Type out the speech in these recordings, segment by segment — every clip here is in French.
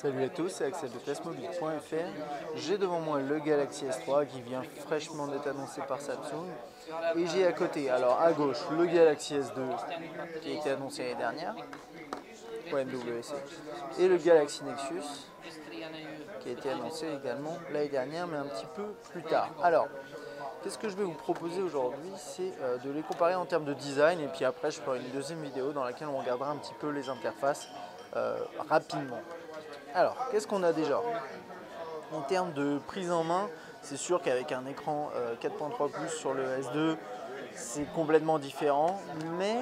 Salut à tous, c'est Axel de testmobile.fr. J'ai devant moi le Galaxy S3 qui vient fraîchement d'être annoncé par Samsung. Et j'ai à côté, alors à gauche, le Galaxy S2 qui a été annoncé l'année dernière, au MWC, et le Galaxy Nexus qui a été annoncé également l'année dernière, mais un petit peu plus tard. Alors, qu'est-ce que je vais vous proposer aujourd'hui? C'est de les comparer en termes de design, et puis après je ferai une deuxième vidéo dans laquelle on regardera un petit peu les interfaces rapidement. Alors, qu'est-ce qu'on a déjà? En termes de prise en main, c'est sûr qu'avec un écran 4.3 pouces sur le S2, c'est complètement différent, mais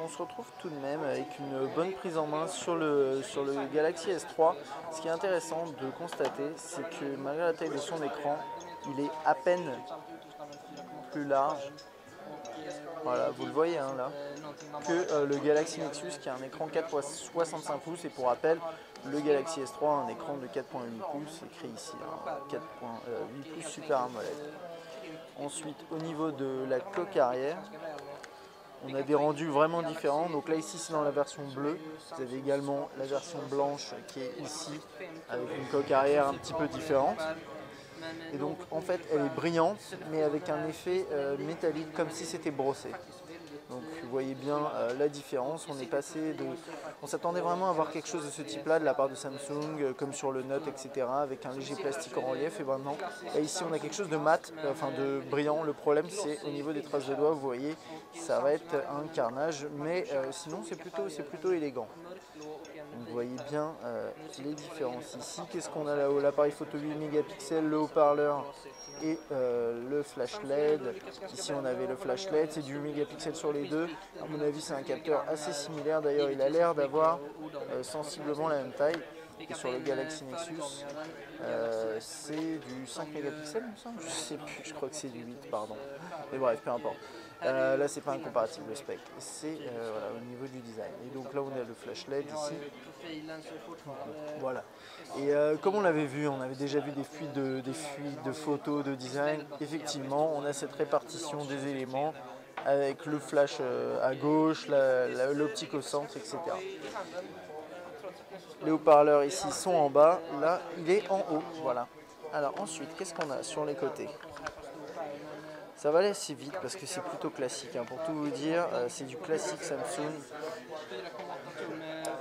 on se retrouve tout de même avec une bonne prise en main sur le Galaxy S3. Ce qui est intéressant de constater, c'est que malgré la taille de son écran, il est à peine plus large, voilà, vous le voyez hein, là, que le Galaxy Nexus qui a un écran 4.65 pouces, et pour rappel, le Galaxy S3 a un écran de 4.8 pouces, écrit ici, 4.8 pouces Super AMOLED. Ensuite, au niveau de la coque arrière, on a des rendus vraiment différents. Donc là ici c'est dans la version bleue, vous avez également la version blanche qui est ici avec une coque arrière un petit peu différente. Et donc en fait elle est brillante mais avec un effet métallique comme si c'était brossé. Donc vous voyez bien la différence, on s'attendait vraiment à voir quelque chose de ce type là de la part de Samsung, comme sur le Note, etc., avec un léger plastique en relief, et maintenant là, ici on a quelque chose de mat, enfin de brillant. Le problème c'est au niveau des traces de doigts, vous voyez, ça va être un carnage, mais sinon c'est plutôt élégant. Donc vous voyez bien les différences ici. Qu'est-ce qu'on a là-haut? L'appareil photo 8 mégapixels, le haut-parleur et le flash LED. Ici on avait le flash LED, c'est du 8 mégapixels sur les deux. À mon avis c'est un capteur assez similaire, d'ailleurs il a l'air d'avoir sensiblement la même taille. Et sur le Galaxy Nexus, c'est du 5 mégapixels, il me semble. Je sais plus, je crois que c'est du 8, pardon. Mais bref, peu importe. Là, c'est pas un comparatif le spec, c'est voilà, au niveau du design. Et donc là, on a le flash LED ici. Voilà. Et comme on l'avait vu, on avait déjà vu des fuites de photos, de design. Effectivement, on a cette répartition des éléments avec le flash à gauche, l'optique au centre, etc. Les haut-parleurs ici sont en bas, là il est en haut, voilà. Alors ensuite, qu'est-ce qu'on a sur les côtés? Ça va aller assez vite parce que c'est plutôt classique, hein. Pour tout vous dire, c'est du classique Samsung.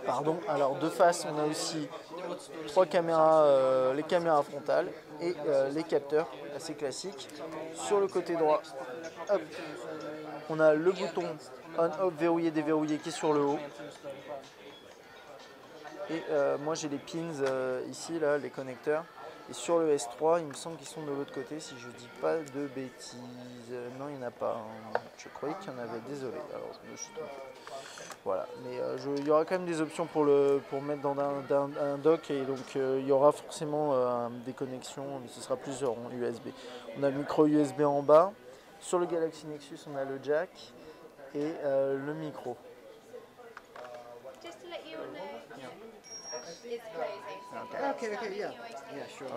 Pardon, alors de face, on a aussi trois caméras, les caméras frontales et les capteurs, assez classiques. Sur le côté droit, hop, on a le bouton on-off verrouillé, déverrouillé qui est sur le haut. Et moi j'ai les pins ici, là, les connecteurs. Et sur le S3, il me semble qu'ils sont de l'autre côté, si je dis pas de bêtises. Non, il n'y en a pas. Hein. Je croyais qu'il y en avait, désolé. Alors je me suis trompé. Voilà, mais il y aura quand même des options pour mettre dans un dock, et donc il y aura forcément des connexions, mais ce sera plusieurs en USB. On a le micro USB en bas. Sur le Galaxy Nexus, on a le jack et le micro.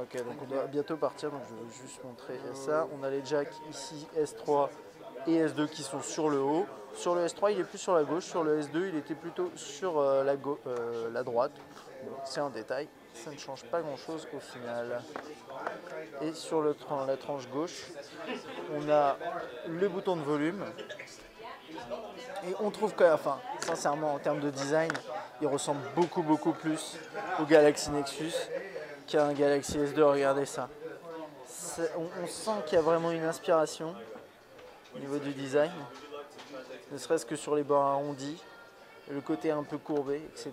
Ok, donc on doit bientôt partir, donc je vais juste montrer ça. On a les jacks ici S3 et S2 qui sont sur le haut. Sur le S3 il est plus sur la gauche, sur le S2 il était plutôt sur la droite. Bon, c'est un détail, ça ne change pas grand chose au final. Et sur la tranche gauche, on a le bouton de volume. Et on trouve que, enfin, sincèrement, en termes de design, il ressemble beaucoup plus au Galaxy Nexus qu'à un Galaxy S2. Regardez ça. On sent qu'il y a vraiment une inspiration au niveau du design, ne serait-ce que sur les bords arrondis, le côté un peu courbé, etc.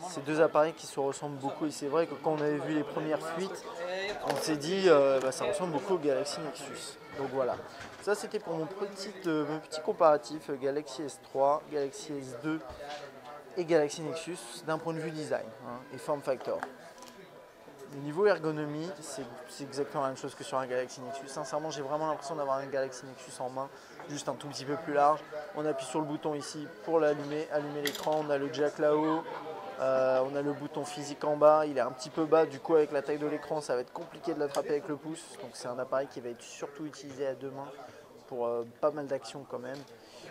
Ces deux appareils qui se ressemblent beaucoup, et c'est vrai que quand on avait vu les premières fuites, on s'est dit ça ressemble beaucoup au Galaxy Nexus. Donc voilà, ça c'était pour mon petit comparatif Galaxy S3, Galaxy S2 et Galaxy Nexus d'un point de vue design, hein, et form factor. Au niveau ergonomie, c'est exactement la même chose que sur un Galaxy Nexus. Sincèrement, j'ai vraiment l'impression d'avoir un Galaxy Nexus en main, juste un tout petit peu plus large. On appuie sur le bouton ici pour l'allumer, allumer l'écran. On a le jack là-haut, on a le bouton physique en bas. Il est un petit peu bas, du coup avec la taille de l'écran, ça va être compliqué de l'attraper avec le pouce. Donc c'est un appareil qui va être surtout utilisé à deux mains pour pas mal d'actions quand même.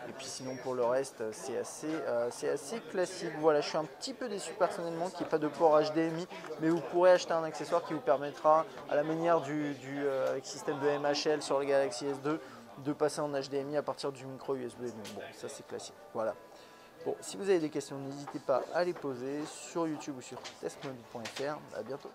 Et puis sinon pour le reste c'est assez classique. Voilà, je suis un petit peu déçu personnellement qu'il n'y ait pas de port HDMI, mais vous pourrez acheter un accessoire qui vous permettra, à la manière avec système de MHL sur le Galaxy S2, de passer en HDMI à partir du micro USB. Donc bon, ça c'est classique. Voilà. Bon, si vous avez des questions, n'hésitez pas à les poser sur YouTube ou sur testmobile.fr. À bientôt.